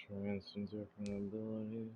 Trying some different abilities.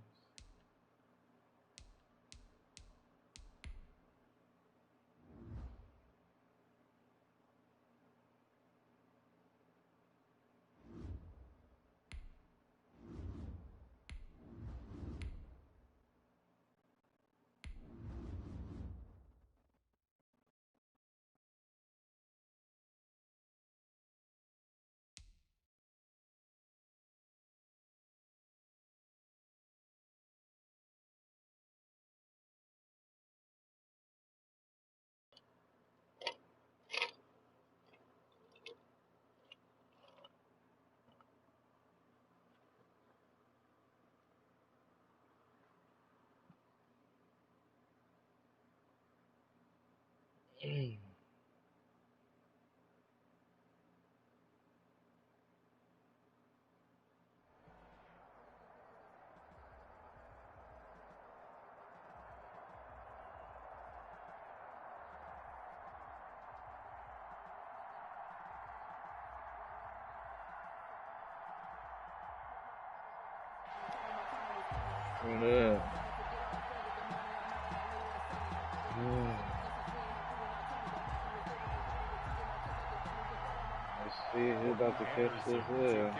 Yeah. Let's see who about to catch this here.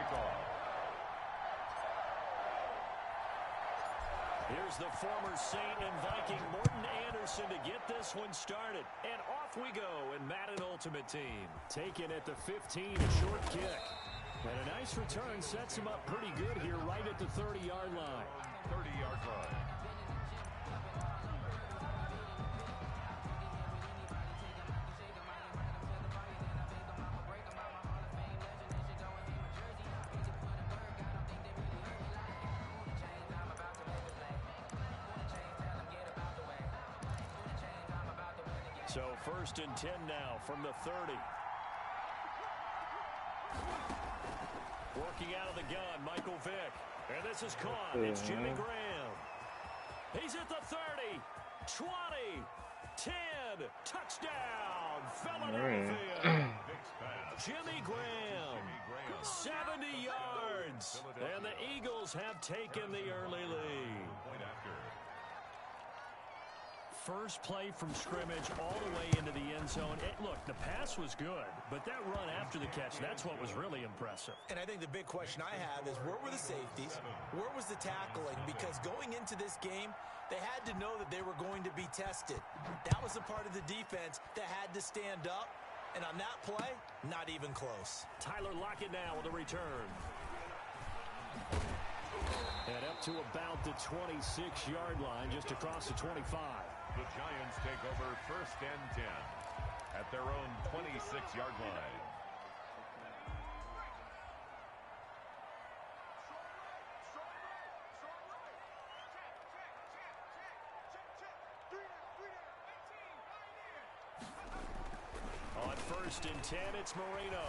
Here's the former Saint and Viking Morten Andersen to get this one started. And off we go in Madden Ultimate Team. Taken at the 15, a short kick. And a nice return sets him up pretty good here right at the 30-yard line. 30-yard line. So 1st and 10 now from the 30. Working out of the gun, Michael Vick. And this is caught. It's Jimmy Graham. He's at the 30, 20, 10. Touchdown, Philadelphia. Jimmy Graham, 70 yards. And the Eagles have taken the early lead. First play from scrimmage all the way into the end zone. Look, the pass was good, but that run after the catch, that's what was really impressive. And I think the big question I have is where were the safeties? Where was the tackling? Because going into this game, they had to know that they were going to be tested. That was a part of the defense that had to stand up. And on that play, not even close. Tyler Lockett now with a return. And up to about the 26-yard line, just across the 25. The Giants take over 1st and 10 at their own 26-yard line. On 1st and 10, it's Marino.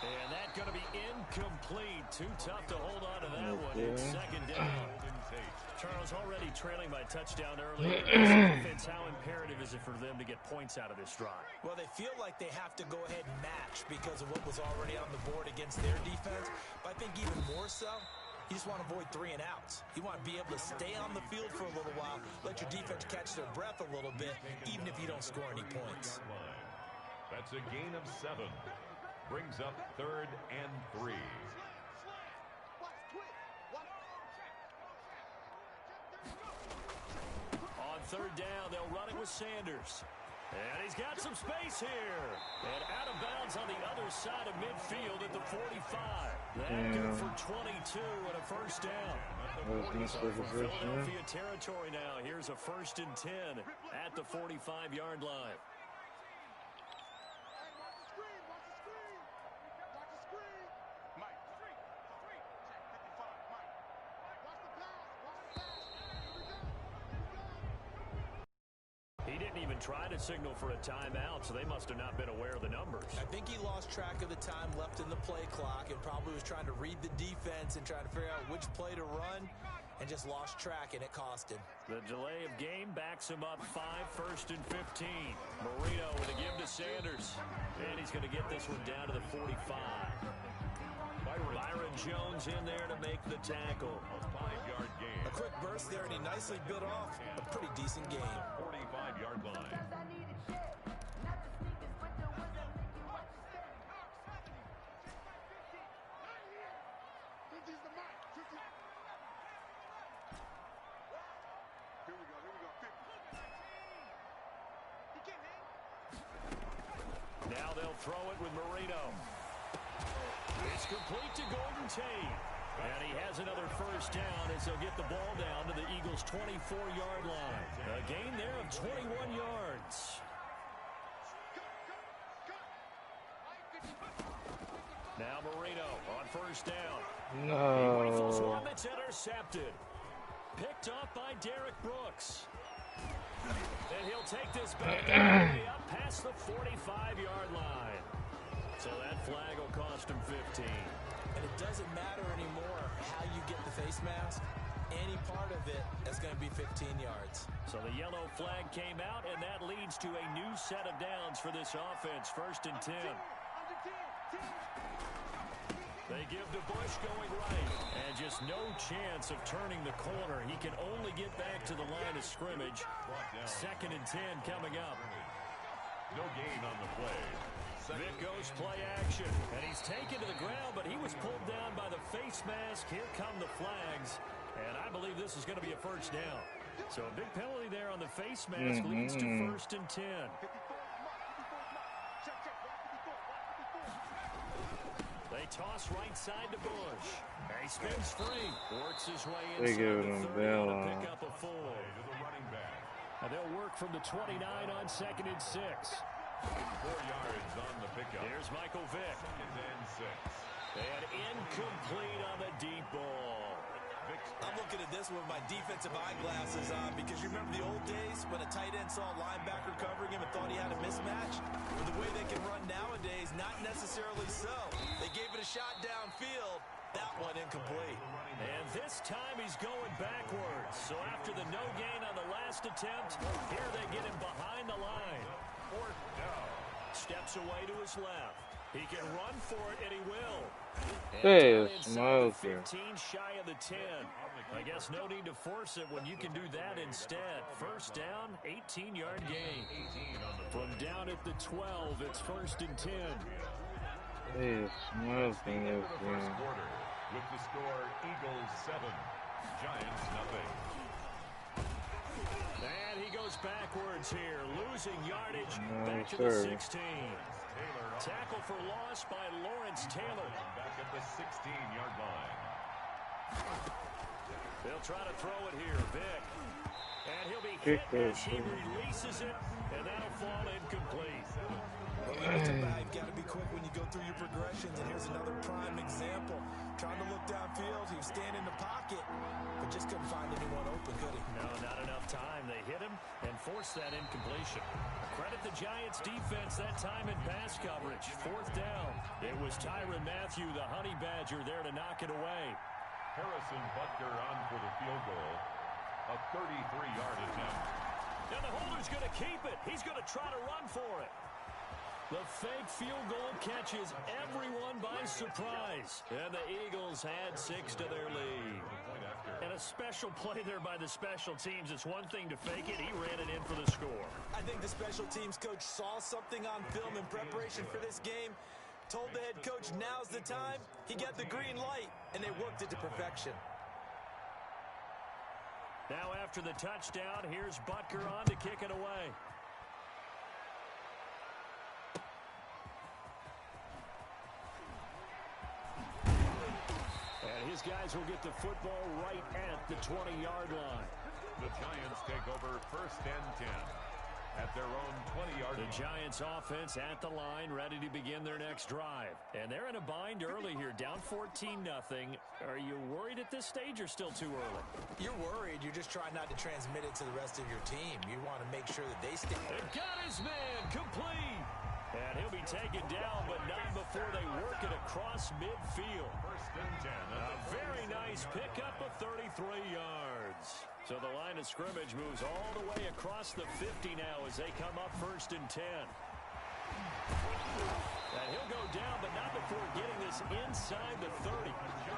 And that's going to be incomplete. Too tough to hold on to that one. It's 2nd down. Charles already trailing by touchdown early. Defense, how imperative is it for them to get points out of this drive? Well, they feel like they have to go ahead and match because of what was already on the board against their defense. But I think even more so, you just want to avoid 3 and outs. You want to be able to stay on the field for a little while, let your defense catch their breath a little bit, even if you don't score any points. That's a gain of 7. Brings up 3rd and 3. On 3rd down, they'll run it with Sanders. And he's got some space here. And out of bounds on the other side of midfield at the 45. That good for 22 and a 1st down. Philadelphia territory now. Here's a 1st and 10 at the 45-yard line. Try to signal for a timeout, so they must have not been aware of the numbers. I think he lost track of the time left in the play clock and probably was trying to read the defense and trying to figure out which play to run and just lost track, and it cost him. The delay of game backs him up 5, 1st and 15. Marino with a give to Sanders. And he's going to get this one down to the 45. By Byron Jones in there to make the tackle. A 5-yard gain. A quick burst there, and he nicely bit off a pretty decent gain. 45-yard line. Now they'll throw it with Marino. It's complete to Gordon Tate. And he has another first down as he'll get the ball down to the Eagles' 24-yard line. A gain there of 21 yards. Now Marino on first down. He rifles one that's intercepted. Picked off by Derek Brooks. And he'll take this back all the way up past the 45-yard line. So that flag will cost him 15. And it doesn't matter anymore how you get the face mask. Any part of it is going to be 15 yards. So the yellow flag came out, and that leads to a new set of downs for this offense. 1st and 10. They give to Bush going right. And just no chance of turning the corner. He can only get back to the line of scrimmage. 2nd and 10 coming up. No gain on the play. Vic goes play action, and he's taken to the ground, but he was pulled down by the face mask. Here come the flags, and I believe this is going to be a first down. So a big penalty there on the face mask leads to 1st and 10. They toss right side to Bush. And he spins free, works his way inside the 30 to pick up a full. And they'll work from the 29 on 2nd and 6. 4 yards on the pickup. Here's Michael Vick. 2nd and 6. And incomplete on the deep ball. I'm looking at this with my defensive eyeglasses on because you remember the old days when a tight end saw a linebacker covering him and thought he had a mismatch? With the way they can run nowadays, not necessarily so. They gave it a shot downfield. That one incomplete. And this time he's going backwards. So after the no gain on the last attempt, here they get him behind the line. 4th down. Steps away to his left. He can run for it, and he will. Hey, And smiles inside here. the 15, shy of the 10. I guess no need to force it when you can do that instead. First down, 18-yard gain. From down at the 12, it's 1st and 10. Hey, smiles in Into this the first game. quarter with the score Eagles 7, Giants nothing. And he goes backwards here, losing yardage No, back to the sir. 16. Tackle for loss by Lawrence Taylor. Back at the 16-yard line. They'll try to throw it here, Vic. And he'll be hit as he releases it, and that'll fall incomplete. You've got to be quick when you go through your progressions, and here's another prime example. Trying to look downfield, he was standing in the pocket, but just couldn't find anyone open, could he? No, not enough time. They hit him and forced that incompletion. Credit the Giants' defense that time in pass coverage. 4th down. It was Tyrann Mathieu, the Honey Badger, there to knock it away. Harrison Butker on for the field goal. A 33-yard attempt. And the holder's going to keep it. He's going to try to run for it. The fake field goal catches everyone by surprise. And the Eagles add 6 to their lead. And a special play there by the special teams. It's one thing to fake it. He ran it in for the score. I think the special teams coach saw something on film in preparation for this game, told the head coach now's the time. He got the green light, and they worked it to perfection. Now after the touchdown, here's Butker on to kick it away. And his guys will get the football right at the 20-yard line. The Giants take over 1st and 10 at their own 20-yard line. The Giants offense at the line, ready to begin their next drive. And they're in a bind early here, down 14-0. Are you worried at this stage or still too early? You're worried. You're just trying not to transmit it to the rest of your team. You want to make sure that they stay. They got his man complete. And he'll be taken down, but not before they work it across midfield. 1st and 10. A very nice pickup of 33 yards. So the line of scrimmage moves all the way across the 50 now as they come up 1st and 10. And he'll go down, but not before getting this is inside the 30.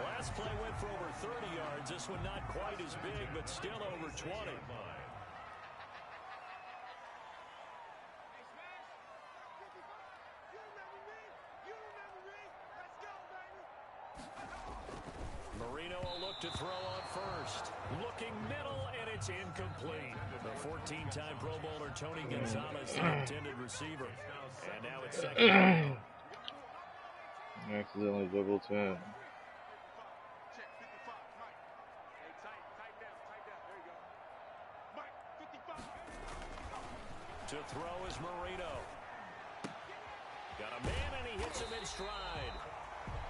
Last play went for over 30 yards. This one not quite as big, but still over 20. Marino will look to throw on first. Looking middle, and it's incomplete. The 14-time Pro Bowler Tony Gonzalez, the intended receiver. And now it's second. Accidentally double 10. To throw is Marino. Got a man, and he hits him in stride.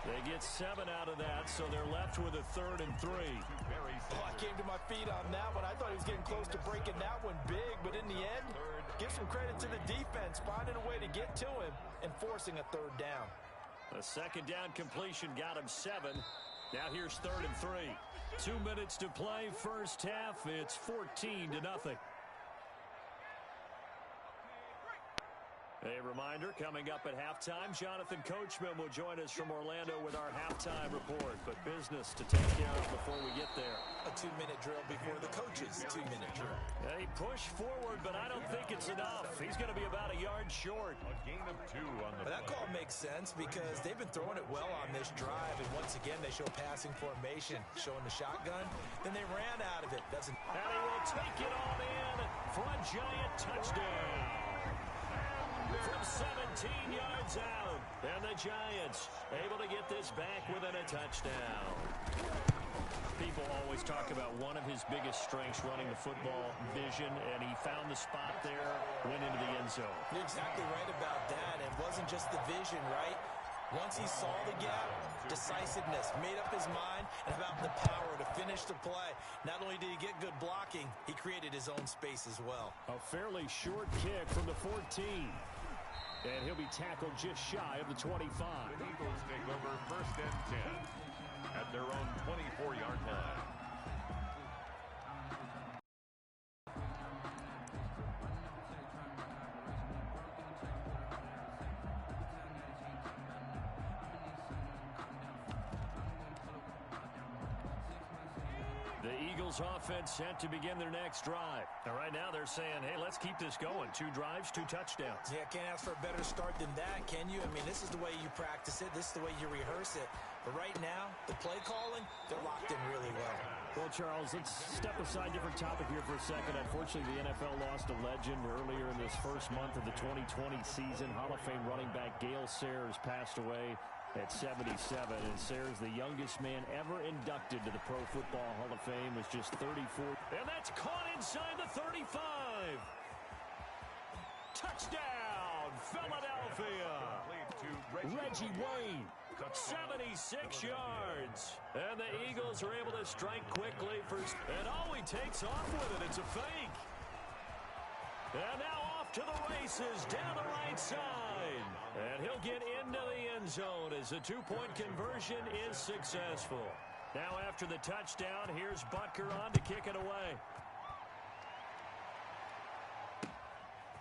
They get 7 out of that, so they're left with a 3rd and 3. Oh, I came to my feet on that one. I thought he was getting close to breaking that one big, but in the end, give some credit to the defense, finding a way to get to him and forcing a 3rd down. A 2nd down completion got him 7. Now here's 3rd and 3. 2 minutes to play, first half. It's 14-0. A reminder, coming up at halftime, Jonathan Coachman will join us from Orlando with our halftime report. But business to take care of before we get there. A 2-minute drill before the coach's 2-minute drill. They push forward, but I don't think it's enough. He's going to be about a yard short. A gain of 2 on the But that call makes sense because they've been throwing it well on this drive. And once again, they show passing formation, showing the shotgun. Then they ran out of it. And he will take it on in for a giant touchdown. From 17 yards out. And the Giants able to get this back within a touchdown. People always talk about one of his biggest strengths running the football, vision, and he found the spot there, went into the end zone. You're exactly right about that. It wasn't just the vision, right? Once he saw the gap, decisiveness, made up his mind, and about the power to finish the play. Not only did he get good blocking, he created his own space as well. A fairly short kick from the 14. And he'll be tackled just shy of the 25. The Eagles take over 1st and 10 at their own 24-yard line. The Eagles offense set to begin their next drive. Now, right now they're saying, hey, let's keep this going. 2 drives, 2 touchdowns. Yeah, can't ask for a better start than that, can you? I mean, this is the way you practice it. This is the way you rehearse it. But right now, the play calling, they're locked in really well. Well, Charles, let's step aside different topic here for a second. Unfortunately, the NFL lost a legend earlier in this first month of the 2020 season. Hall of Fame running back Gale Sayers passed away at 77, and Sayers, the youngest man ever inducted to the Pro Football Hall of Fame, was just 34. And that's caught inside the 35. Touchdown, Philadelphia. Reggie Wayne, 76 yards. And the Eagles are able to strike quickly first. And he takes off with it. It's a fake. And now off to the races down the right side. And he'll get into the end zone as the 2-point conversion is successful. Now after the touchdown, here's Butker on to kick it away.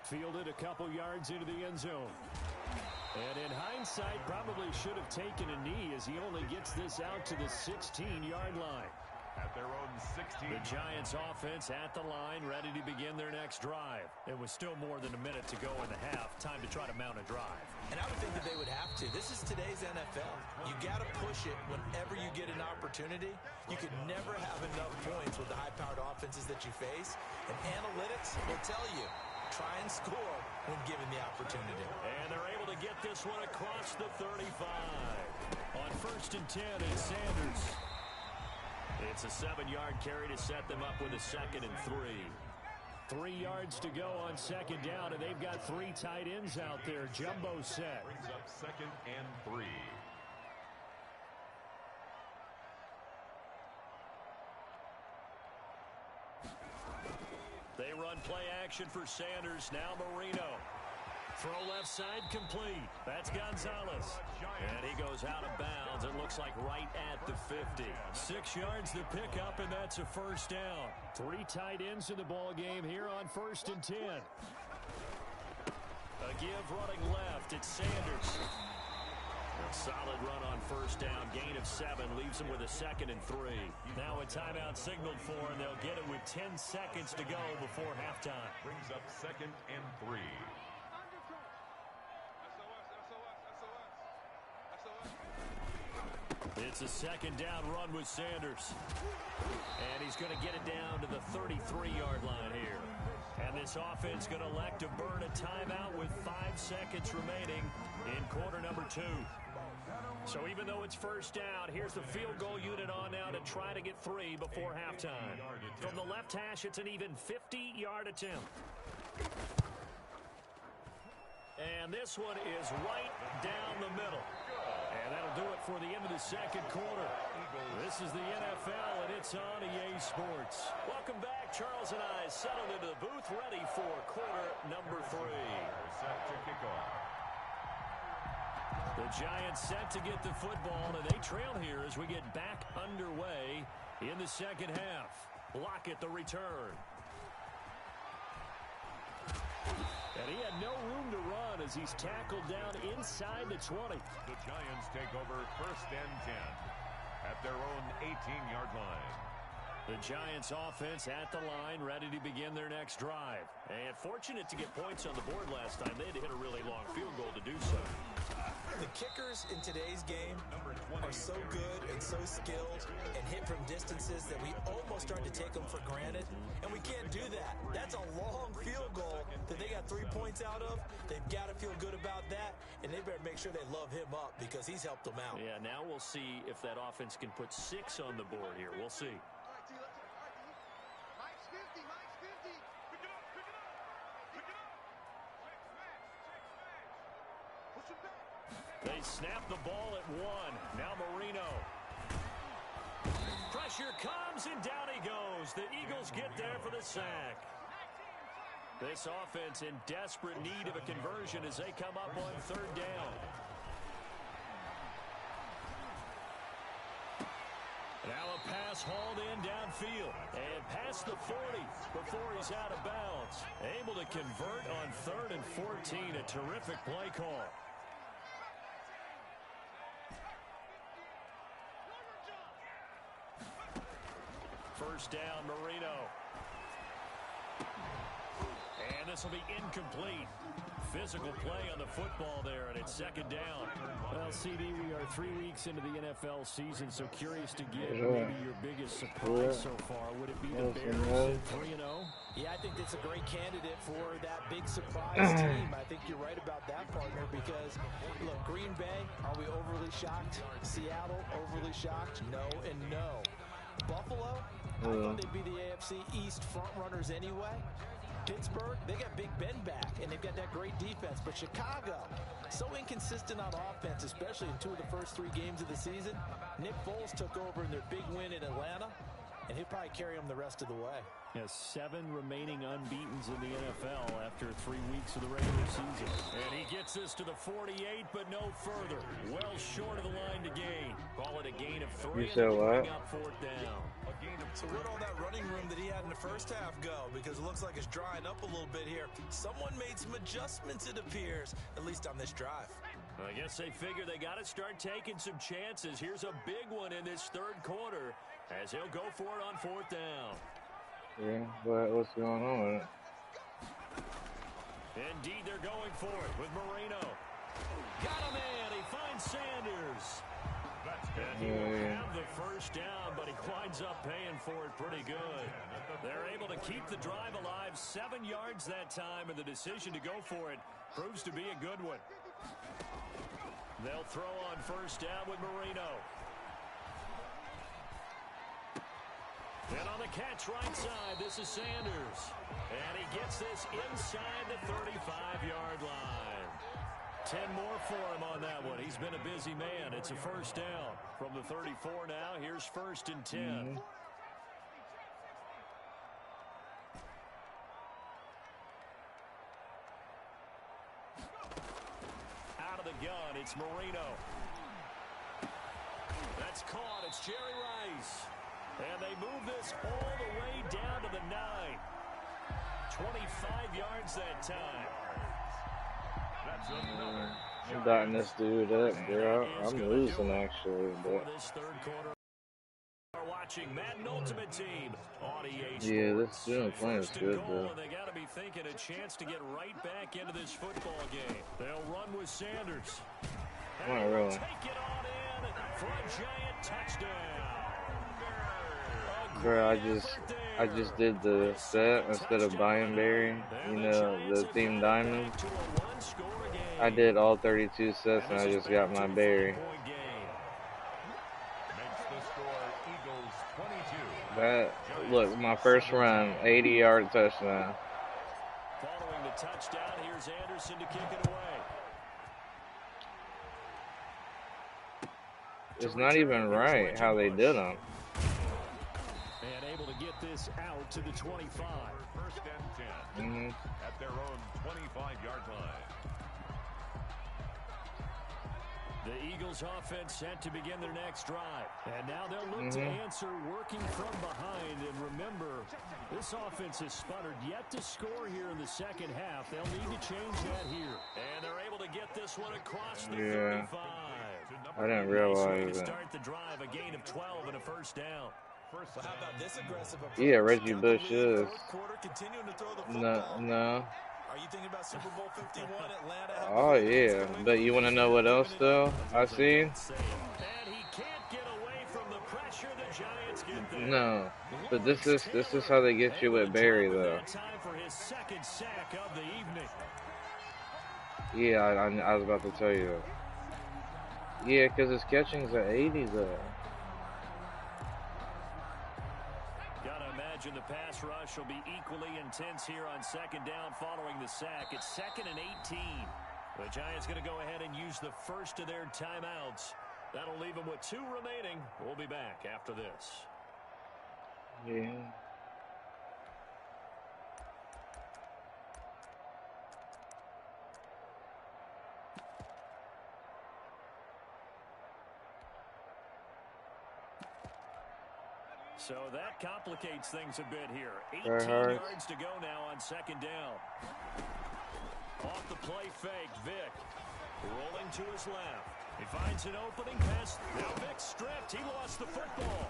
Fielded a couple yards into the end zone. And in hindsight, probably should have taken a knee as he only gets this out to the 16-yard line. At their own 16. The Giants offense at the line, ready to begin their next drive. It was still more than a minute to go in the half. Time to try to mount a drive. And I would think that they would have to. This is today's NFL. You got to push it whenever you get an opportunity. You can never have enough points with the high-powered offenses that you face. And analytics will tell you, try and score when given the opportunity. And they're able to get this one across the 35. On 1st and 10, it's Sanders. It's a 7-yard carry to set them up with a 2nd and 3. 3 yards to go on 2nd down, and they've got 3 tight ends out there. Jumbo set. Brings up 2nd and 3. They run play action for Sanders. Now Marino. Throw left side complete. That's Gonzalez. And he goes out of bounds. It looks like right at the 50. 6 yards to pick up, and that's a 1st down. 3 tight ends in the ball game here on 1st and 10. A give running left. It's Sanders. A solid run on first down. Gain of 7 leaves them with a 2nd and 3. Now a timeout signaled for, and they'll get it with 10 seconds to go before halftime. Brings up 2nd and 3. It's a 2nd down run with Sanders. And he's going to get it down to the 33-yard line here. And this offense going to elect to burn a timeout with 5 seconds remaining in quarter number 2. So even though it's first down, here's the field goal unit on now to try to get 3 before halftime. From the left hash, it's an even 50-yard attempt. And this one is right down the middle. And that'll do it for the end of the 2nd quarter. This is the NFL, and it's on EA Sports. Welcome back. Charles and I settled into the booth, ready for quarter number 3. Set to kick off. The Giants set to get the football, and they trail here as we get back underway in the 2nd half. Lockett the return. And he had no room to run as he's tackled down inside the 20. The Giants take over 1st and 10 at their own 18-yard line. The Giants offense at the line, ready to begin their next drive. And fortunate to get points on the board last time. They had to hit a really long field goal to do so. The kickers in today's game are so good and so skilled and hit from distances that we almost start to take them for granted, and we can't do that. That's a long field goal that they got 3 points out of. They've got to feel good about that, and they better make sure they love him up because he's helped them out. Yeah, now we'll see if that offense can put 6 on the board here. We'll see. They snap the ball at 1. Now Marino. Pressure comes, and down he goes. The Eagles get there for the sack. This offense in desperate need of a conversion as they come up on 3rd down. Now a pass hauled in downfield and past the 40 before he's out of bounds. Able to convert on 3rd and 14. A terrific play call. First down, Marino. And this will be incomplete. Physical play on the football there, and it's 2nd down. Well, CD, we are 3 weeks into the NFL season, so curious to get maybe your biggest surprise so far. Would it be the Bears at 3-0? Yeah, I think that's a great candidate for that big surprise team. I think you're right about that, partner, because, look, Green Bay, are we overly shocked? Seattle, overly shocked? No and no. Buffalo, I thought they'd be the AFC East front runners anyway. Pittsburgh, they got Big Ben back, and they've got that great defense. But Chicago, so inconsistent on offense, especially in 2 of the first 3 games of the season. Nick Foles took over in their big win in Atlanta, and he'll probably carry them the rest of the way. Has 7 remaining unbeatens in the NFL after 3 weeks of the regular season. And he gets this to the 48, but no further. Well short of the line to gain. Call it a gain of 3. You said what? Up 4th down. So where'd all that running room that he had in the first half go? Because it looks like it's drying up a little bit here. Someone made some adjustments, it appears, at least on this drive. I guess they figure they got to start taking some chances. Here's a big one in this 3rd quarter as he'll go for it on 4th down. Yeah, but what's going on with it? Indeed, they're going for it with Marino. Got him in. He finds Sanders. And he will have the first down, but he winds up paying for it pretty good. They're able to keep the drive alive. 7 yards that time, and the decision to go for it proves to be a good one. They'll throw on first down with Marino. And on the catch right side, this is Sanders. And he gets this inside the 35-yard line. 10 more for him on that one. He's been a busy man. It's a first down. From the 34 now, here's 1st and 10. Out of the gun, it's Marino. That's caught. It's Jerry Rice. And they move this all the way down to the 9. 25 yards that time. That's another I'm dotting this dude up, bro. I'm losing actually, For but this third quarter, are watching Madden Ultimate Team on EA yeah, this Sports. student playing is First and good goal, though. and they got to be thinking a chance to get right back into this football game. They'll run with Sanders. Not really. Take it on in for a giant touchdown. Bro, I just did the set instead of buying Barry. You know, the Team Diamond. I did all 32 sets and I just got my Barry. That, look, my first run, 80-yard touchdown. Following the touchdown, here's Anderson to kick it away. It's not even right how they did them. And able to get this out to the 25. First and 10 at their own 25-yard line. The Eagles offense set to begin their next drive. And now they'll look to answer working from behind. And remember, this offense has sputtered yet to score here in the second half. They'll need to change that here. And they're able to get this one across the 35. I didn't realize that. Start the drive, a gain of 12 and a first down. Well, how about this aggressive approach? Yeah, Reggie Bush is. Continuing to throw the No, football. no. Are you thinking about Super Bowl 51 Atlanta? Oh, yeah. But you want to know what else, though? I see? And he can't get away from the pressure the Giants get there. No. But this is how they get you with Barry, though. Time for his second sack of the evening. Yeah, I was about to tell you that. Yeah, because his catching's at 80, though. Gotta imagine the pass rush will be equally intense here on second down following the sack. It's 2nd and 18. The Giants going to go ahead and use the first of their timeouts. That'll leave them with 2 remaining. We'll be back after this. Yeah. So that complicates things a bit here. 18 yards to go now on second down. Off the play fake, Vick rolling to his left. He finds an opening pass. Now Vick stripped. He lost the football.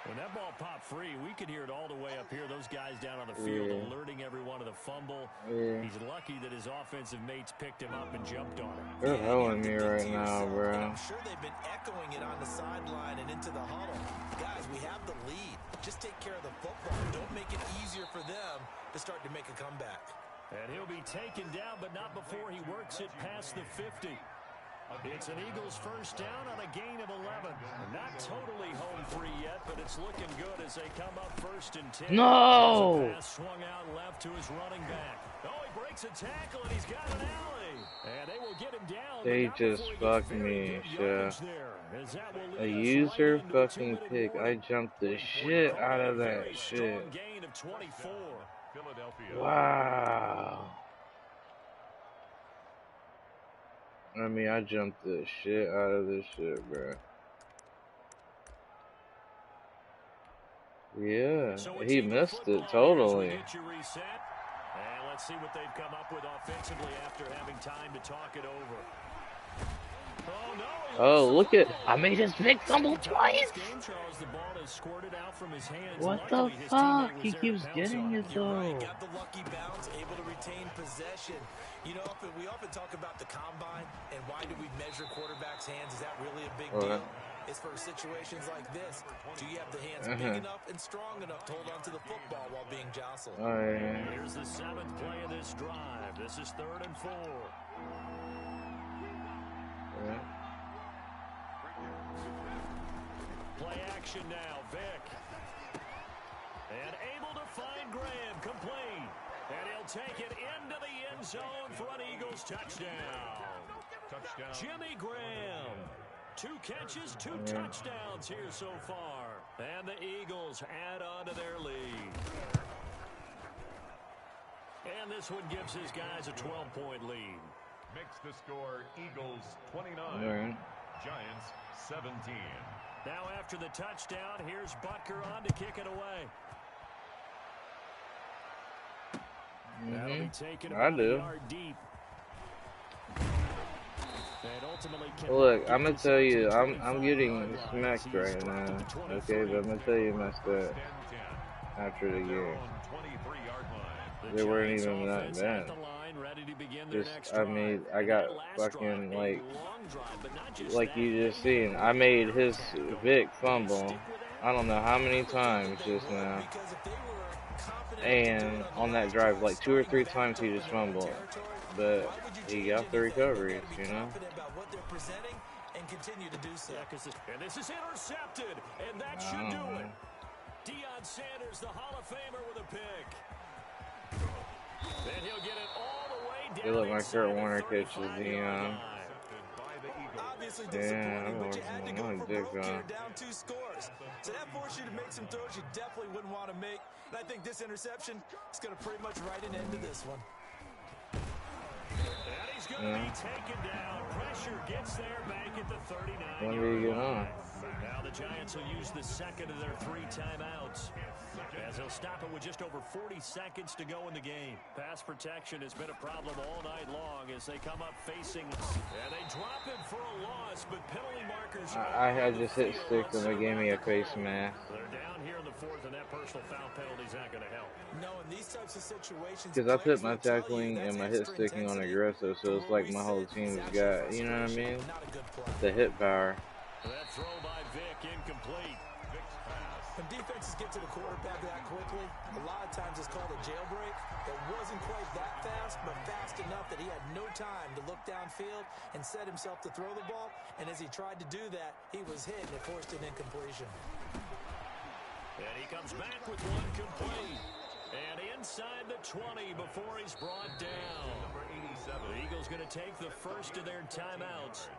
When that ball popped free, we could hear it all the way up here. Those guys down on the field alerting everyone of the fumble. He's lucky that his offensive mates picked him up and jumped on him. They're hoeing me right now, bro. I'm sure they've been echoing it on the sideline and into the huddle. Guys, we have the lead. Just take care of the football. Don't make it easier for them to start to make a comeback. And he'll be taken down, but not before he works it past the 50. It's an Eagles first down on a gain of 11. Not totally home free yet, but it's looking good as they come up 1st and 10. No! The pass swung out left to his running back. Oh, he breaks a tackle, and he's got an alley. And they will get him down. They just fucked me, Chef. A user fucking pick. I jumped the shit out of that shit. Gain of 24. Wow. I mean, I jumped the shit out of this shit, bro. Yeah, he missed it totally. And let's see what they've come up with offensively after having time to talk it over. Oh, look at, I made his big fumble twice. What the fuck? He keeps getting it though. Got the lucky bounce, able to retain possession. You know, we often talk about the combine and why do we measure quarterbacks' hands? Is that really a big deal? It's for situations like this. Do you have the hands big enough and strong enough to hold on to the football while being jostled? Here's the 7th play of this drive. This is 3rd and 4. Play action now, Vick. And able to find Graham, complete. And he'll take it into the end zone for an Eagles touchdown. Jimmy Graham. 2 catches, 2 touchdowns here so far. And the Eagles add on to their lead. And this one gives his guys a 12-point lead. Makes the score Eagles 29, Giants 17. Now after the touchdown, here's Butker on to kick it away. That'll be taken about a yard deep. And ultimately Look, I'm gonna tell you, I'm getting smacked right now. Okay, but I'm gonna tell you my stats after the game. They weren't even that bad. Just, I mean, I got fucking like you just seen. I made his Vic fumble. I don't know how many times just now. And on that drive, like 2 or 3 times he just fumbled. But he got the recoveries, you know? And continue to do so. And this is intercepted, and that should do it. Deion Sanders, the Hall of Famer, with a pick. And he'll get it all the way down. They look like Kurt Warner catches Deion. Obviously Yeah, disappointing, but you had to go for broke dick here, down 2 scores. So that forced you to make some throws you definitely wouldn't want to make. And I think this interception is going to pretty much write an end to this one. And he's going to be taken down. Pressure gets there back at the 39. When do you get on? Now the Giants will use the second of their 3 timeouts, as they'll stop it with just over 40 seconds to go in the game. Pass protection has been a problem all night long as they come up facing, and they drop it for a loss, but penalty markers. I had just hit sticks and they gave me a face mask. They're down here in the 4th, and that personal foul penalty is not going to help. No, in these types of situations, Because I put my tackling and my hit sticking on aggressive, so it's like my whole team's got, you know what I mean? The hit power. That throw by Vic incomplete. When defenses get to the quarterback that quickly, a lot of times it's called a jailbreak. It wasn't quite that fast, but fast enough that he had no time to look downfield and set himself to throw the ball. And as he tried to do that, he was hit and it forced an incompletion. And he comes back with one complete. And inside the 20 before he's brought down. The Eagles going to take the first of their timeouts.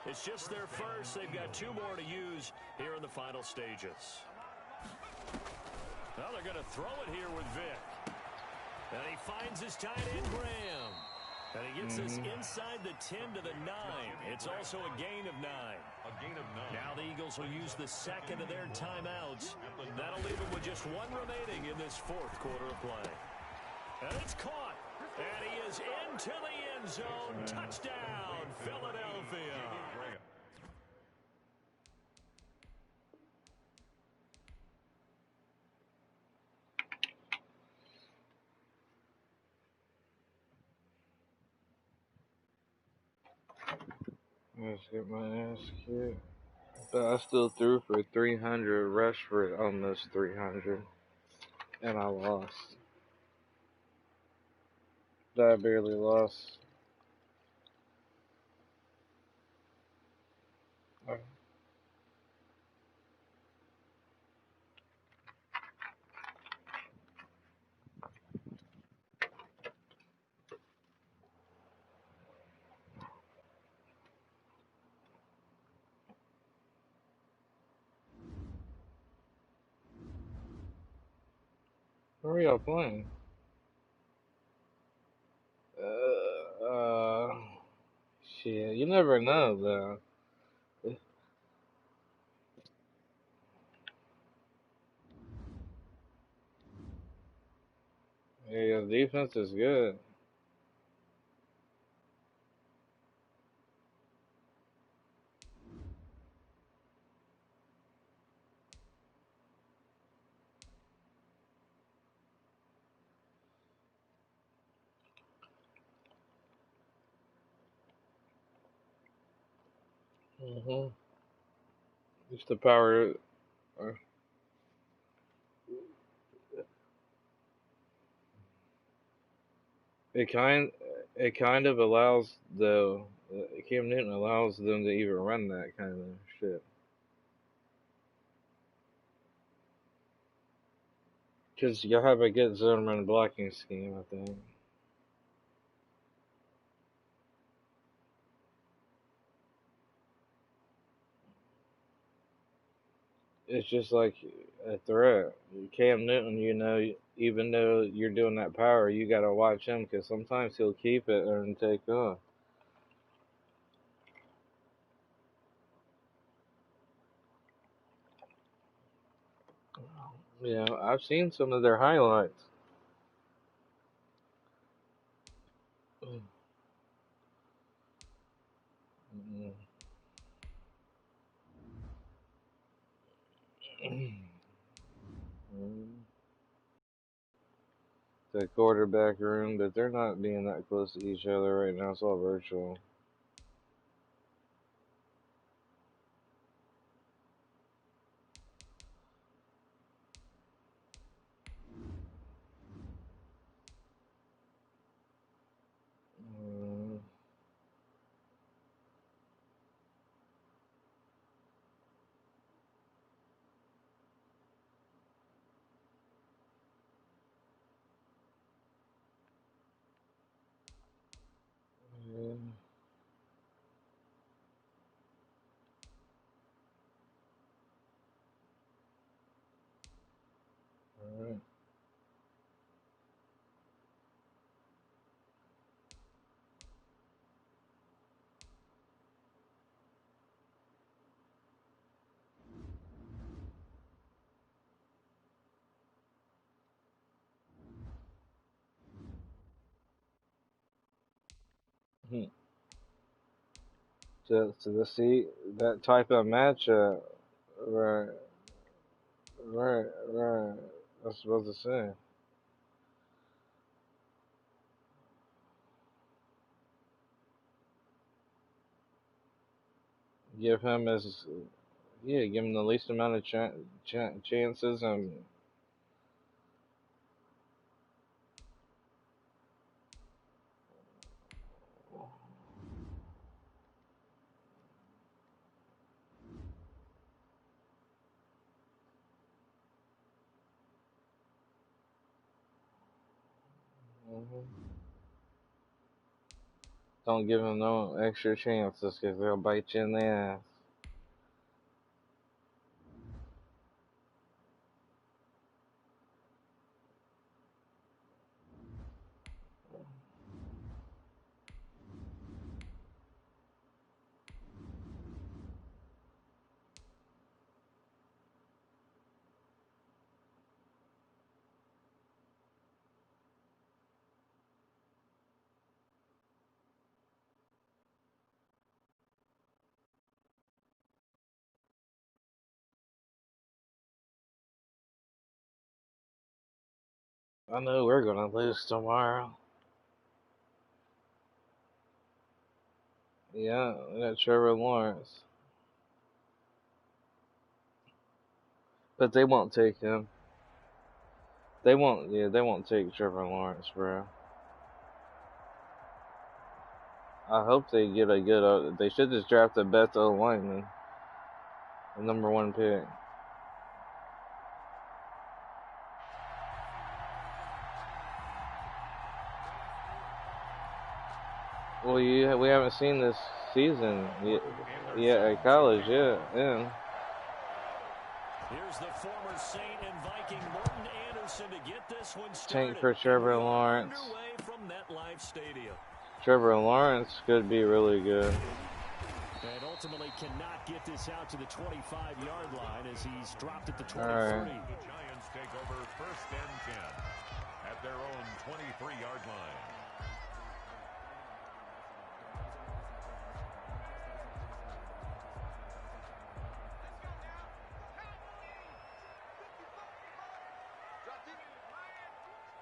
It's just their first. They've got 2 more to use here in the final stages. Now they're going to throw it here with Vic. And he finds his tight end, Graham. And he gets this inside the 10 to the 9. It's also a gain of 9. A gain of 9. Now the Eagles will use the second of their timeouts. That'll leave them with just 1 remaining in this 4th quarter of play. And it's caught. And he is into the end zone. Touchdown, Philadelphia. Let's get my ass kicked. But I still threw for 300, rushed for almost 300, and I lost. But I barely lost. Where are y'all playing? Shit, you never know, though. Yeah, the defense is good. It's the power. It kind of allows Cam Newton allows them to even run that kind of shit. Because you have a good zone run blocking scheme, I think. It's just like a threat. Cam Newton, you know, even though you're doing that power, you got to watch him because sometimes he'll keep it and take off. You know, I've seen some of their highlights. The quarterback room, but they're not being that close to each other right now. It's all virtual. Alright. To see that type of matchup, right, right. I was supposed to say. Give him give him the least amount of chances and. Don't give him no extra chances because they'll bite you in the ass. I know we're gonna lose tomorrow. Yeah, we got Trevor Lawrence. But they won't take him. They won't take Trevor Lawrence, bro. I hope they get a good. They should just draft the best O-lineman, the #1 pick. Well, we haven't seen this season yet at college yet. Yeah. Here's the former Saint and Viking Morton Anderson to get this one started. Tank for Trevor Lawrence. From MetLife Stadium. Trevor Lawrence could be really good. And ultimately cannot get this out to the 25-yard line as he's dropped at the 23. Right. The Giants take over 1st and 10 at their own 23-yard line.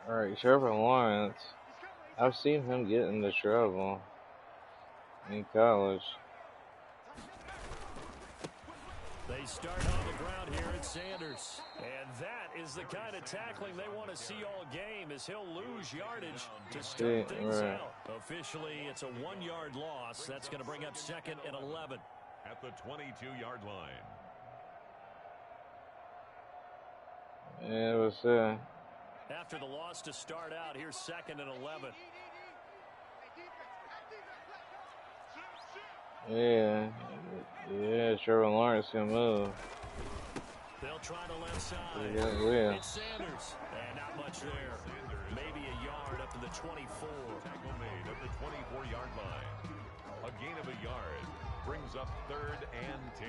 Alright, Trevor Lawrence. I've seen him get into trouble in college. They start on the ground here at Sanders. And that is the kind of tackling they want to see all game, as he'll lose yardage to start things out. Officially, it's a 1-yard loss. That's going to bring up 2nd and 11. At the 22-yard line. Yeah, it was After the loss to start out, here's 2nd and 11. Yeah, Trevor Lawrence can move. They'll try the left side. Yeah. It's Sanders, and not much there. Maybe a yard up to the 24. Tackle made at the 24-yard line. A gain of a yard brings up 3rd and 10.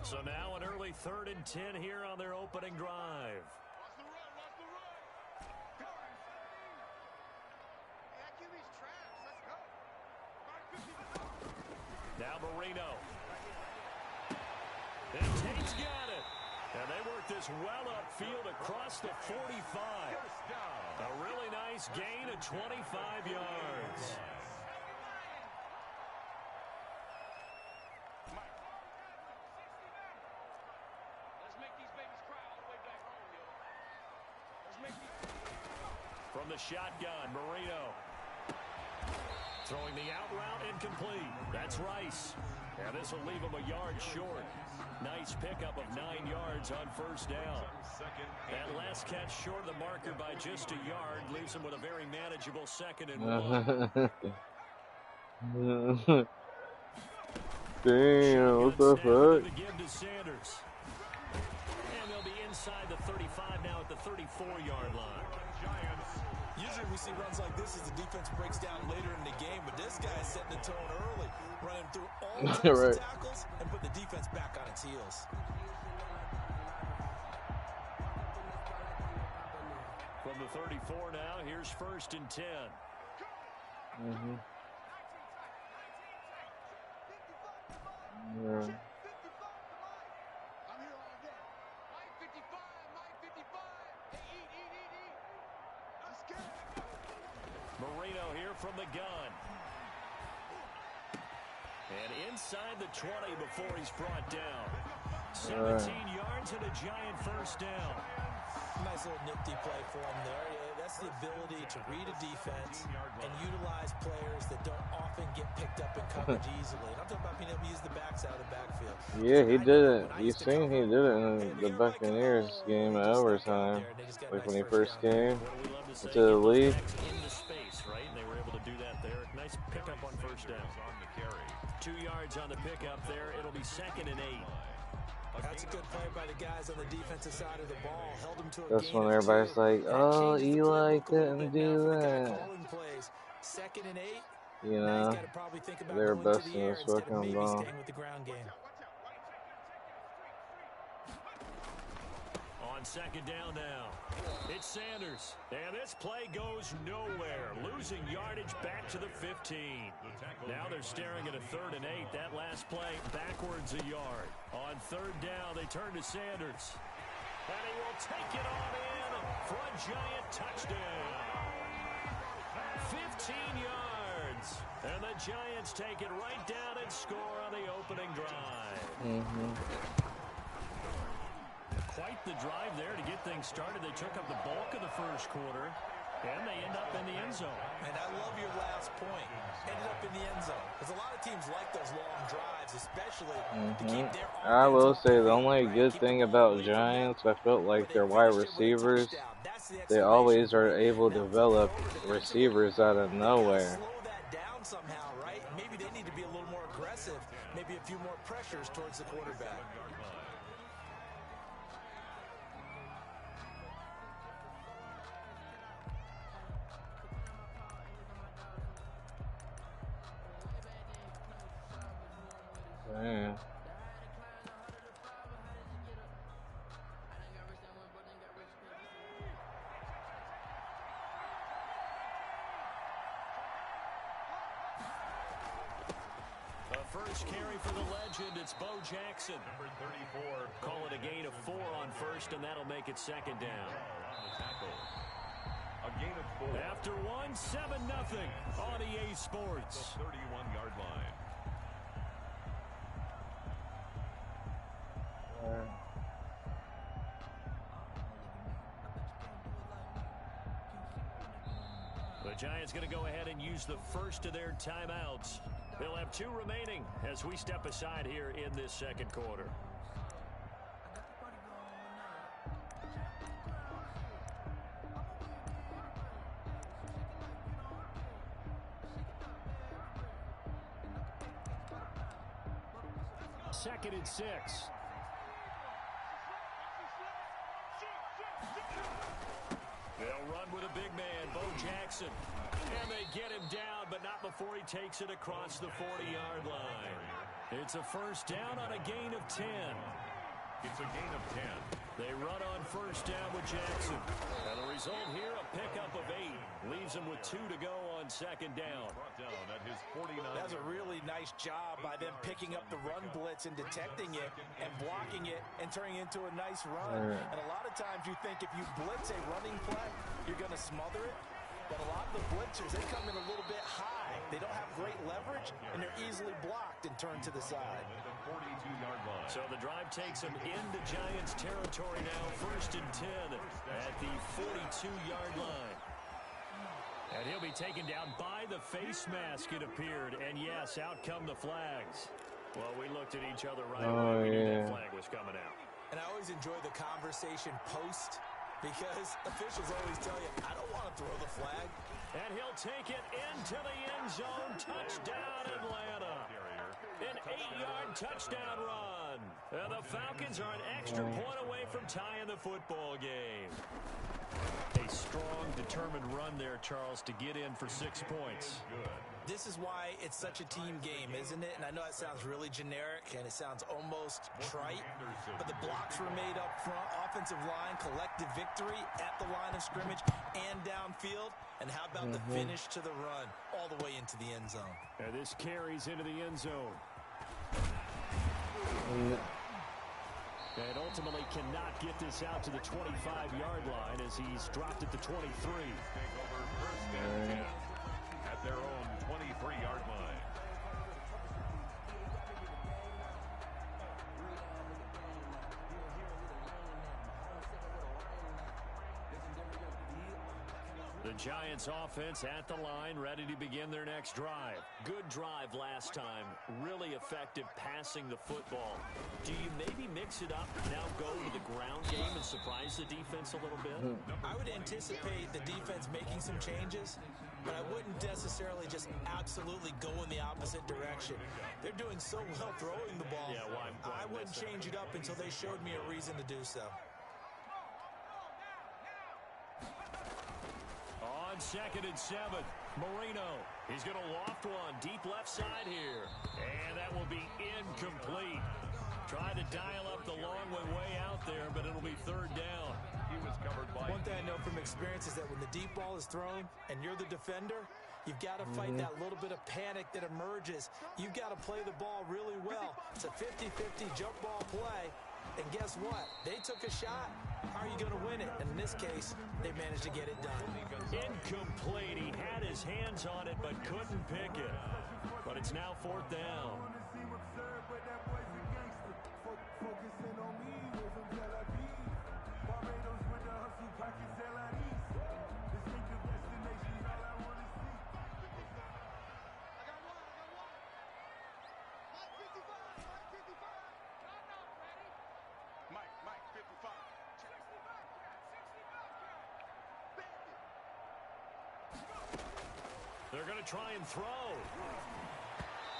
So now an early 3rd and 10 here on their opening drive. Now Marino. And Tate's got it. And they work this well upfield across the 45. A really nice gain of 25 yards. From the shotgun, Marino. Throwing the out route incomplete. That's Rice. And this will leave him a yard short. Nice pickup of 9 yards on first down. That last catch short of the marker by just a yard leaves him with a very manageable 2nd and 1. Damn, what the fuck? And they'll be inside the 35 now at the 34-yard line. Usually we see runs like this as the defense breaks down later in the game, but this guy is setting the tone early, running through all types right. of tackles and put the defense back on its heels. From the 34 now, here's 1st and 10. Yeah. Marino here from the gun. And inside the 20 before he's brought down. 17 yards and a giant first down. Nice little nifty play for him there. Yeah, that's the ability to read a defense and utilize players that don't often get picked up in coverage easily. And I'm talking about being able to use the backs out of the backfield. Yeah, he did it. You seen he did it in the Buccaneers game at overtime. Like when he first came to the league. Into space, right? And they were able to do that there. Nice pickup on first down. 2 yards on the pickup there. It'll be 2nd and 8. That's a good play by the guys on the defensive side of the ball. Held him to a That's when everybody's like, oh, Eli couldn't do that. 2nd and 8. You know, they're busting this fucking ball. On 2nd down now, it's Sanders. And this play goes nowhere. Losing yardage back to the 15. Now they're staring at a 3rd and 8. That last play backwards a yard. On 3rd down, they turn to Sanders. And he will take it on in for a giant touchdown. 15 yards. And the Giants take it right down and score on the opening drive. Quite the drive there to get things started. They took up the bulk of the first quarter, and they end up in the end zone. And I love your last point. Ended up in the end zone. Because a lot of teams like those long drives, especially to keep their offense. I will say the only good thing about Giants, I felt like their wide receivers, they always are able to develop receivers out of nowhere. Slow that down somehow, right? Maybe they need to be a little more aggressive. Maybe a few more pressures towards the quarterback. Yeah. First carry for the legend, it's Bo Jackson. Number 34. Call it a gain of 4 on first, and that'll make it 2nd down. A gain of 4. After 1, 7-0 on EA Sports. The 31-yard line. The Giants going to go ahead and use the first of their timeouts. They'll have 2 remaining as we step aside here in this 2nd quarter. Second and 6. They'll run with a big man, Bo Jackson. And they get him down, but not before he takes it across the 40-yard line. It's a first down on a gain of 10. It's a gain of 10. They run on first down with Jackson. And the result here, a pickup of 8. Leaves him with 2 to go on second down. Brought down at his 49. That's a really nice job by them picking up the run blitz and detecting it and blocking it and turning it into a nice run. And a lot of times you think if you blitz a running play, you're going to smother it. But a lot of the blitzers, they come in a little bit high. They don't have great leverage, and they're easily blocked and turned to the side. So the drive takes them into Giants territory now, 1st and 10 at the 42-yard line. And he'll be taken down by the face mask, it appeared. And, yes, out come the flags. Well, we looked at each other right away. We knew that flag was coming out. And I always enjoy the conversation post, because officials always tell you, I don't want to throw the flag. And he'll take it into the end zone. Touchdown, Atlanta. An 8-yard touchdown run. And the Falcons are an extra point away from tying the football game. A strong, determined run there, Charles, to get in for 6 points. This is why it's such a team game, isn't it? And I know it sounds really generic and it sounds almost trite, but the blocks were made up front, offensive line, collective victory at the line of scrimmage and downfield. And how about the finish to the run all the way into the end zone? And this carries into the end zone. And ultimately cannot get this out to the 25-yard line as he's dropped at the 23. At their own 23-yard line. The Giants offense at the line, ready to begin their next drive. Good drive last time. Really effective passing the football. Do you maybe mix it up, now go to the ground game and surprise the defense a little bit? I would anticipate the defense making some changes, but I wouldn't necessarily just absolutely go in the opposite direction. They're doing so well throwing the ball. Yeah, why I wouldn't change it up until they showed me a reason to do so. On 2nd and 7, Marino. He's going to loft one deep left side here. And that will be incomplete. Trying to dial up the long way out there, but it'll be 3rd down. He was covered by... One thing I know from experience is that when the deep ball is thrown and you're the defender, you've got to fight that little bit of panic that emerges. You've got to play the ball really well. It's a 50-50 jump ball play. And guess what? They took a shot. How are you going to win it? And in this case, they managed to get it done. Incomplete. He had his hands on it but couldn't pick it. But it's now 4th down. They're going to try and throw.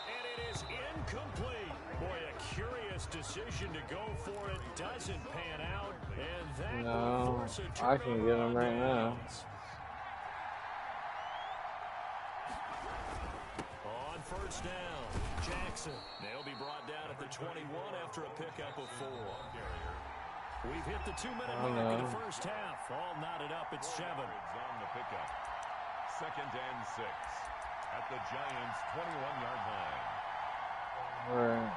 And it is incomplete. Boy, a curious decision to go for it. Doesn't pan out. And that will force a turnover. I can get him right now. On 1st down, Jackson. They'll be brought down at the 21 after a pickup of 4. We've hit the 2-minute mark in the first half. All knotted up at 7. On the pickup. 2nd and 6 at the Giants' 21-yard line. Right.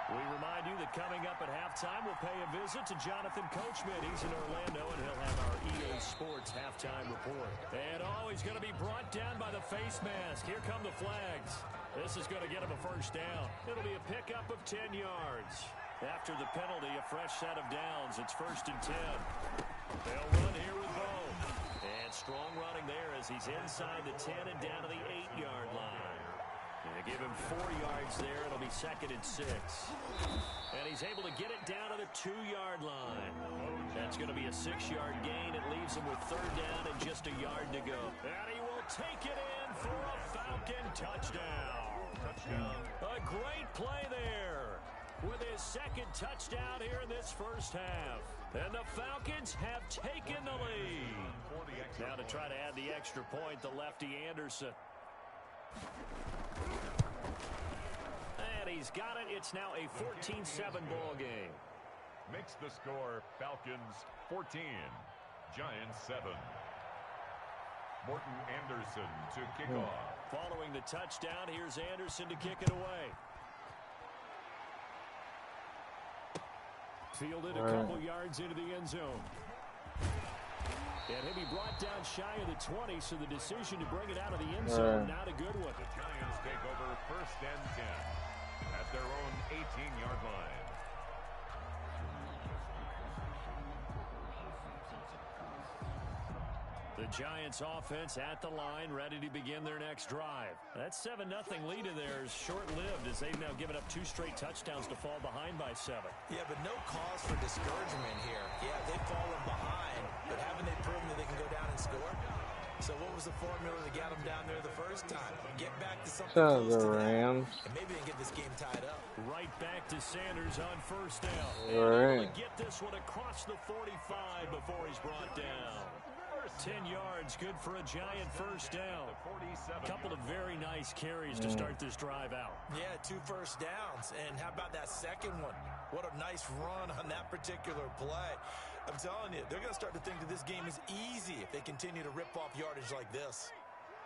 We remind you that coming up at halftime, we'll pay a visit to Jonathan Coachman. He's in Orlando, and he'll have our EA Sports halftime report. And he's going to be brought down by the face mask. Here come the flags. This is going to get him a 1st down. It'll be a pickup of 10 yards. After the penalty, a fresh set of downs. It's 1st and 10. They'll run here with Bo. And strong running there as he's inside the 10 and down to the 8-yard line. And they give him 4 yards there. It'll be 2nd and 6. And he's able to get it down to the 2-yard line. That's going to be a 6-yard gain. It leaves him with 3rd down and just a yard to go. And he will take it in for a Falcon touchdown. A great play there with his 2nd touchdown here in this first half. And the Falcons have taken the lead. Now to try to add the extra point, the lefty Anderson. And he's got it. It's now a 14-7 ball game. Makes the score Falcons 14, Giants 7. Morton Anderson to kick off. Following the touchdown, here's Anderson to kick it away. Fielded a couple yards into the end zone. And he'll be brought down shy of the 20, so the decision to bring it out of the end zone, not a good one. The Giants take over 1st and 10 at their own 18-yard line. The Giants offense at the line, ready to begin their next drive. That 7-0 lead of theirs short-lived as they've now given up 2 straight touchdowns to fall behind by 7. Yeah, but no cause for discouragement here. Yeah, they've fallen behind, but haven't they proven that they can go down and score? So what was the formula that got them down there the first time? Get back to something close to that, and maybe they can get this game tied up. Right back to Sanders on 1st down. All right. And able to get this one across the 45 before he's brought down. 10 yards, good for a Giant 1st down. A couple of very nice carries to start this drive out. Yeah, 2 first downs. And how about that second one? What a nice run on that particular play. I'm telling you, they're going to start to think that this game is easy if they continue to rip off yardage like this.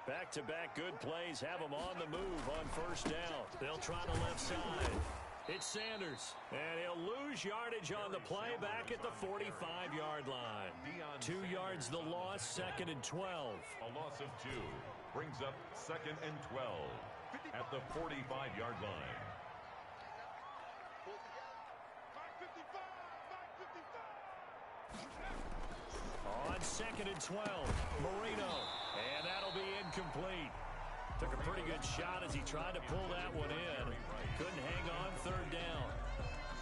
Back-to-back good plays have them on the move on 1st down. They'll try the left side. It's Sanders, and he'll lose yardage on the play back at the 45-yard line. 2 yards the loss, 2nd and 12. A loss of 2 brings up 2nd and 12 at the 45-yard line. On 2nd and 12, Marino, and that'll be incomplete. Took a pretty good shot as he tried to pull that one in. Couldn't hang on 3rd down.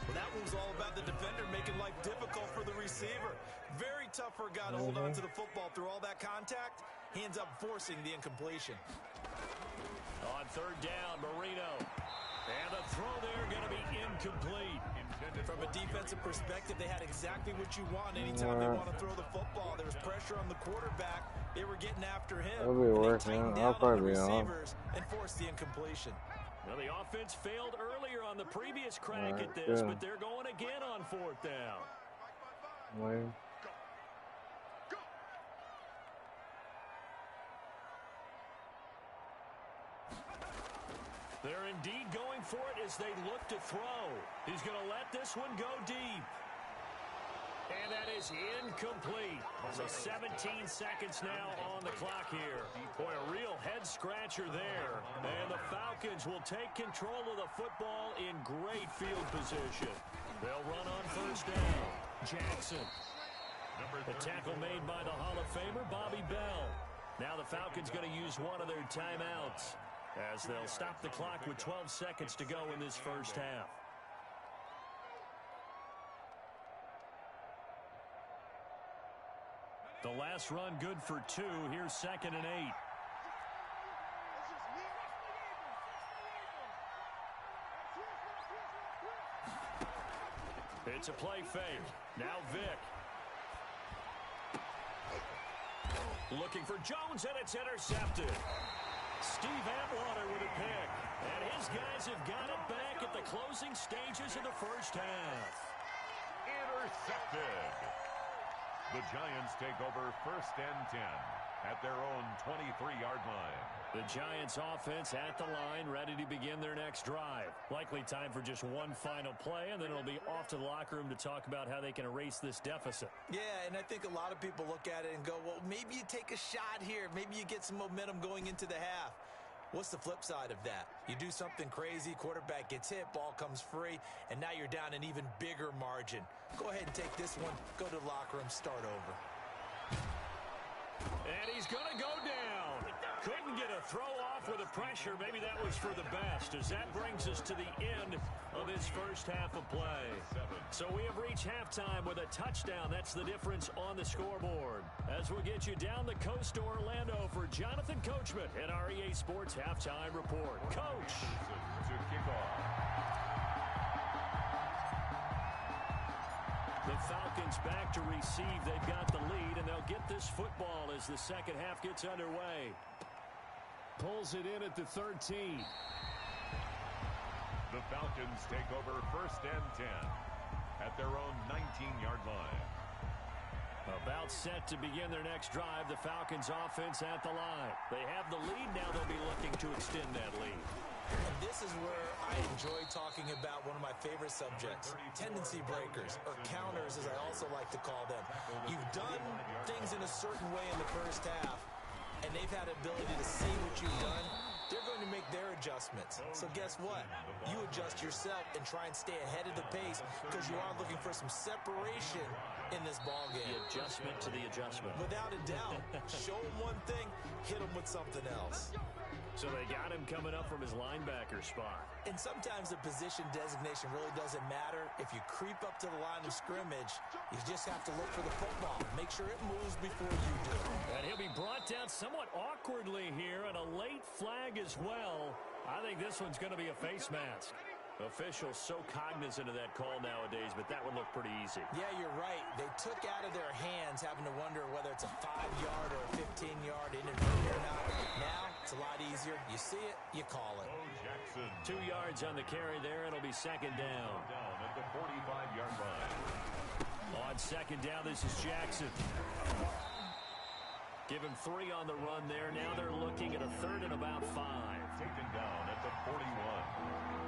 Well, that was all about the defender making life difficult for the receiver. Very tough for a guy to hold on to the football through all that contact. He ends up forcing the incompletion. On 3rd down, Marino. And the throw there going to be incomplete. From a defensive perspective, they had exactly what you want anytime they want to throw the football. There was pressure on the quarterback. They were getting after him. That'll be working. I'll probably be on. And forced the incompletion. Well, the offense failed earlier on the previous crack at this, but they're going again on 4th down. Wait. They're indeed going for it as they look to throw. He's going to let this one go deep. And that is incomplete. So 17 seconds now on the clock here. Boy, a real head-scratcher there. And the Falcons will take control of the football in great field position. They'll run on 1st down. Jackson. The tackle made by the Hall of Famer, Bobby Bell. Now the Falcons going to use one of their timeouts as they'll stop the clock with 12 seconds to go in this 1st half. The last run good for 2. Here's 2nd and 8. It's a play fake. Now Vick. Looking for Jones, and it's intercepted. Steve Atwater with a pick. And his guys have got it back at the closing stages of the 1st half. Intercepted. The Giants take over 1st and 10 at their own 23-yard line. The Giants offense at the line, ready to begin their next drive. Likely time for just one final play, and then it'll be off to the locker room to talk about how they can erase this deficit. Yeah, and I think a lot of people look at it and go, well, maybe you take a shot here. Maybe you get some momentum going into the half. What's the flip side of that? You do something crazy, quarterback gets hit, ball comes free, and now you're down an even bigger margin. Go ahead and take this one, go to the locker room, start over. And he's going to go down. Couldn't get a throw off with the pressure. Maybe that was for the best, as that brings us to the end of his 1st half of play. So we have reached halftime with a touchdown. That's the difference on the scoreboard. As we'll get you down the coast to Orlando for Jonathan Coachman at our EA Sports Halftime Report. Coach. To kick off. The Falcons back to receive. They've got the lead, and they'll get this football as the 2nd half gets underway. Pulls it in at the 13. The Falcons take over 1st and 10 at their own 19-yard line. About set to begin their next drive, the Falcons offense at the line. They have the lead, now they'll be looking to extend that lead. And this is where I enjoy talking about one of my favorite subjects, tendency breakers, or counters as I also like to call them. You've done things in a certain way in the first half, and they've had the ability to see what you've done. They're going to make their adjustments. So guess what? You adjust yourself and try and stay ahead of the pace because you are looking for some separation in this ball game. The adjustment to the adjustment. Without a doubt. Show them one thing, hit them with something else. So they got him coming up from his linebacker spot. And sometimes the position designation really doesn't matter. If you creep up to the line of scrimmage, you just have to look for the football. Make sure it moves before you do. And he'll be brought down somewhat awkwardly here, and a late flag as well. I think this one's going to be a face mask. Officials so cognizant of that call nowadays, but that would look pretty easy. Yeah, you're right. They took out of their hands having to wonder whether it's a 5-yard or a 15-yard inadvertent or not. Now, it's a lot easier. You see it, you call it. 2 yards on the carry there. It'll be second down. Down at the 45-yard line. On second down, this is Jackson. Give him 3 on the run there. Now they're looking at a 3rd and about 5. Taken down at the 41.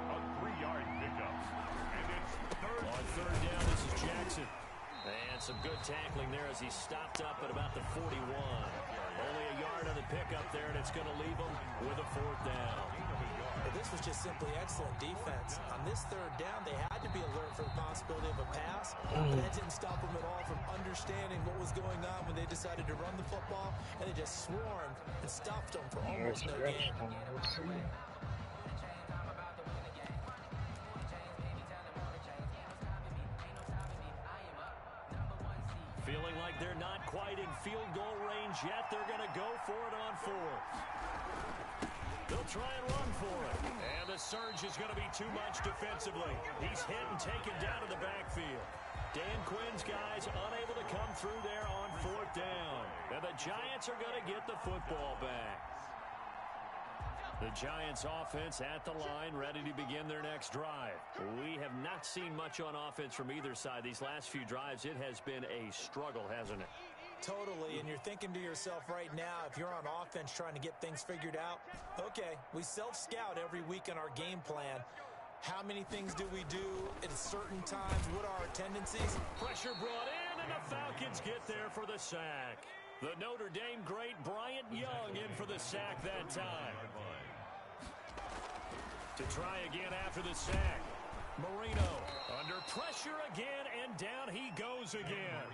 A 3-yard pickup. And it's 3rd. On 3rd down, this is Jackson. And some good tackling there as he stopped up at about the 41. Only a yard on the pickup there, and it's going to leave him with a 4th down. Well, this was just simply excellent defense. On this 3rd down, they had to be alert for the possibility of a pass, but that didn't stop them at all from understanding what was going on when they decided to run the football, and they just swarmed and stuffed them for almost no gain. Feeling like they're not quite in field goal range yet. They're going to go for it on 4th. They'll try and run for it. And the surge is going to be too much defensively. He's hit and taken down to the backfield. Dan Quinn's guys unable to come through there on 4th down. And the Giants are going to get the football back. The Giants offense at the line, ready to begin their next drive. We have not seen much on offense from either side. These last few drives, it has been a struggle, hasn't it? Totally, and you're thinking to yourself right now, if you're on offense trying to get things figured out, okay, we self-scout every week on our game plan. How many things do we do at certain times? What are our tendencies? Pressure brought in, and the Falcons get there for the sack. The Notre Dame great Bryant Young in for the sack that time. To try again after the sack. Marino under pressure again, and down he goes again.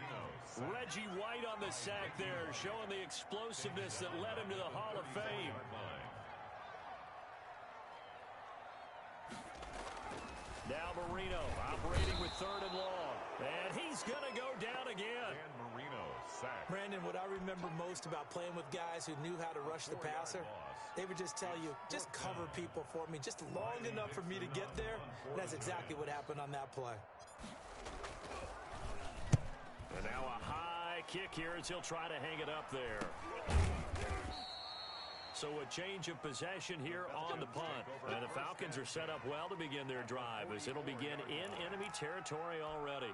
Reggie White on the sack there, showing the explosiveness that led him to the Hall of Fame. Now Marino operating with 3rd and long. And he's going to go down again. And Marino sacked. Brandon, what I remember most about playing with guys who knew how to rush the passer, they would just tell you, just cover people for me, just long enough for me to get there. And that's exactly what happened on that play. And now a high kick here as he'll try to hang it up there. So a change of possession here on the punt. And the Falcons are set up well to begin their drive as it'll begin in enemy territory already.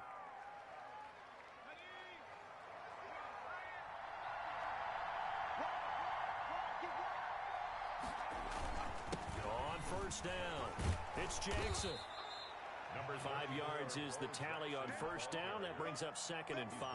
On 1st down, it's Jackson. 5 yards is the tally on 1st down. That brings up 2nd and 5.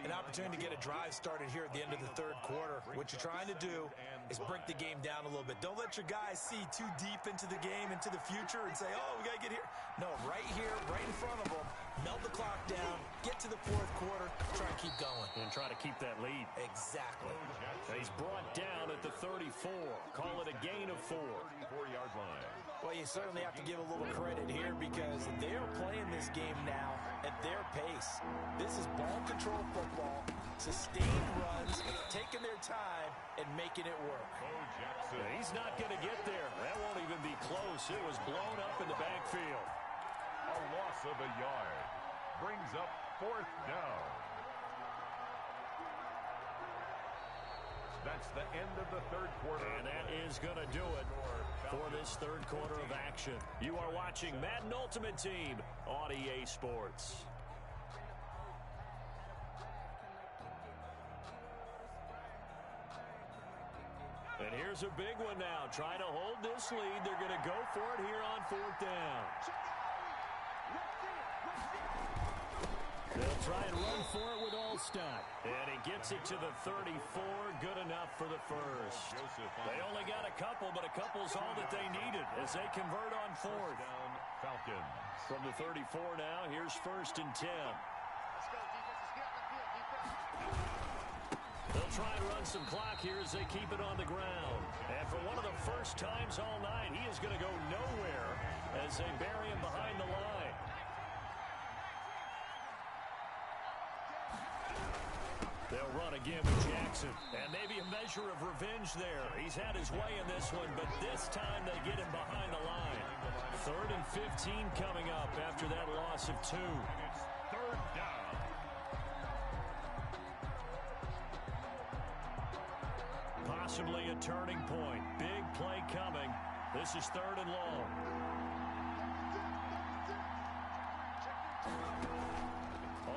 An opportunity to get a drive started here at the end of the 3rd quarter. What you're trying to do is break the game down a little bit. Don't let your guys see too deep into the game, into the future, and say, oh, we got to get here. No, right here, right in front of them, melt the clock down, get to the 4th quarter, try and keep going. And try to keep that lead. Exactly. He's brought down at the 34. Call it a gain of 4. 34-yard line. Well, you certainly have to give a little credit here because they're playing this game now at their pace. This is ball control football, sustained runs, taking their time, and making it work. He's not going to get there. That won't even be close. It was blown up in the backfield. A loss of a yard brings up 4th down. That's the end of the third quarter. And that is going to do it for this third quarter of action. You are watching Madden Ultimate Team on EA Sports. And here's a big one now. Trying to hold this lead. They're going to go for it here on fourth down. They'll try and run for it with Allstott. And he gets it to the 34. Good enough for the first. They only got a couple, but a couple's all that they needed as they convert on fourth. Falcons. From the 34 now, here's first and 10. They'll try and run some clock here as they keep it on the ground. And for one of the first times all night, he is going to go nowhere as they bury him behind the line. They'll run again with Jackson. And maybe a measure of revenge there. He's had his way in this one, but this time they get him behind the line. Third and 15 coming up after that loss of 2. Third down. Possibly a turning point. Big play coming. This is third and long.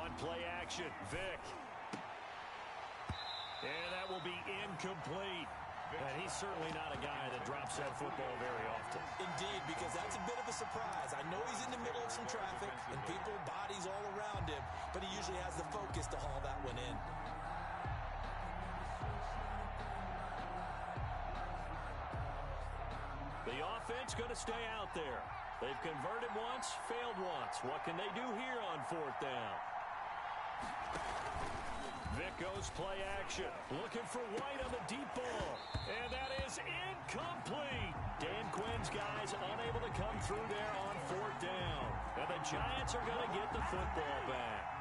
On play action, Vick. And that will be incomplete. And he's certainly not a guy that drops that football very often. Indeed, because that's a bit of a surprise. I know he's in the middle of some traffic and people, bodies all around him, but he usually has the focus to haul that one in. The offense going to stay out there. They've converted once, failed once. What can they do here on fourth down? Vick goes play action. Looking for White on the deep ball. And that is incomplete. Dan Quinn's guys unable to come through there on fourth down. And the Giants are going to get the football back.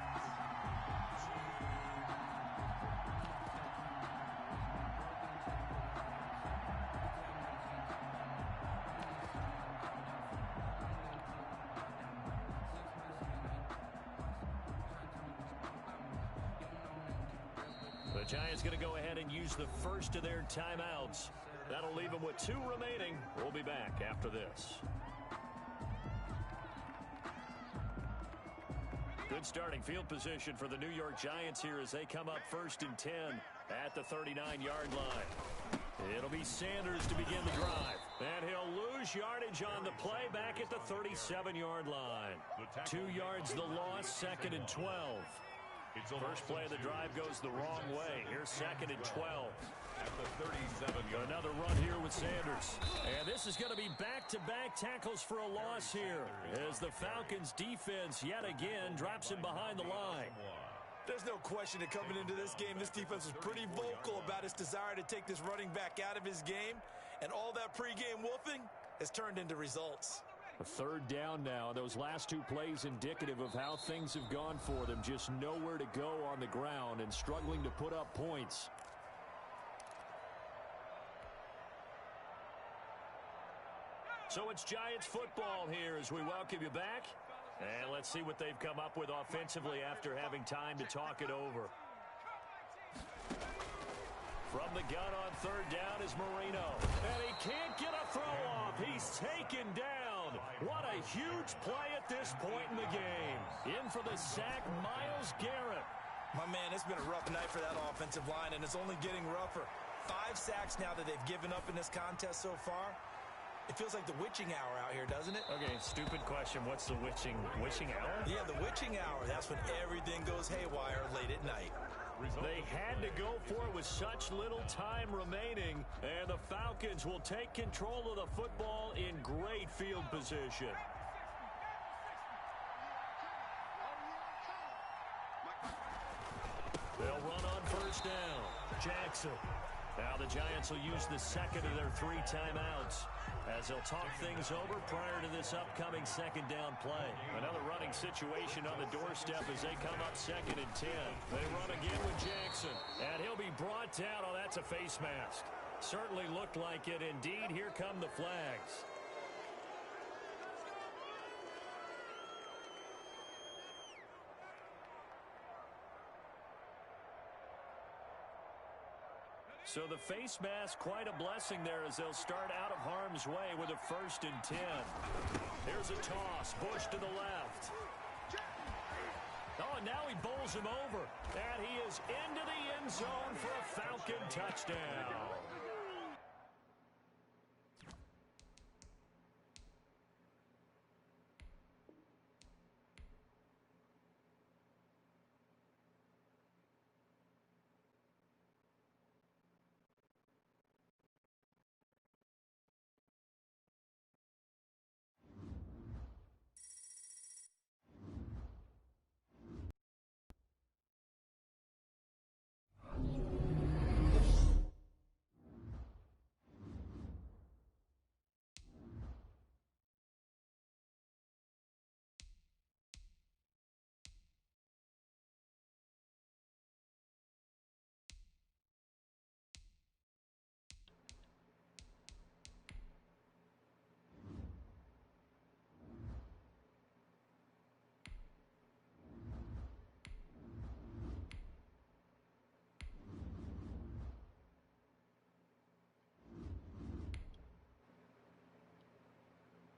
The Giants going to go ahead and use the first of their timeouts. That'll leave them with 2 remaining. We'll be back after this. Good starting field position for the New York Giants here as they come up first and 10 at the 39-yard line. It'll be Sanders to begin the drive. And he'll lose yardage on the play back at the 37-yard line. 2 yards the loss, second and 12. First play of the drive goes the wrong way. Here's second and 12. At the 37-yard. Another run here with Sanders. And this is going to be back-to-back tackles for a loss here as the Falcons defense yet again drops him behind the line. There's no question that coming into this game, this defense was pretty vocal about its desire to take this running back out of his game. And all that pregame wolfing has turned into results. A third down now. Those last 2 plays indicative of how things have gone for them. Just nowhere to go on the ground and struggling to put up points. So it's Giants football here as we welcome you back. And let's see what they've come up with offensively after having time to talk it over. From the gun on third down is Marino. And he can't get a throw off. He's taken down. What a huge play at this point in the game. In for the sack, Myles Garrett. My man, it's been a rough night for that offensive line, and it's only getting rougher. 5 sacks now that they've given up in this contest so far. It feels like the witching hour out here, doesn't it? Okay, stupid question. What's the witching hour? Yeah, the witching hour. That's when everything goes haywire late at night. They had to go for it with such little time remaining, and the Falcons will take control of the football in great field position. They'll run on first down. Jackson. Now the Giants will use the second of their 3 timeouts as they'll talk things over prior to this upcoming second down play. Another running situation on the doorstep as they come up second and 10. They run again with Jackson, and he'll be brought down. Oh, that's a face mask. Certainly looked like it. Indeed, here come the flags. So the face mask, quite a blessing there as they'll start out of harm's way with a 1st and 10. Here's a toss. Bush to the left. Oh, and now he bowls him over. And he is into the end zone for a Falcon touchdown.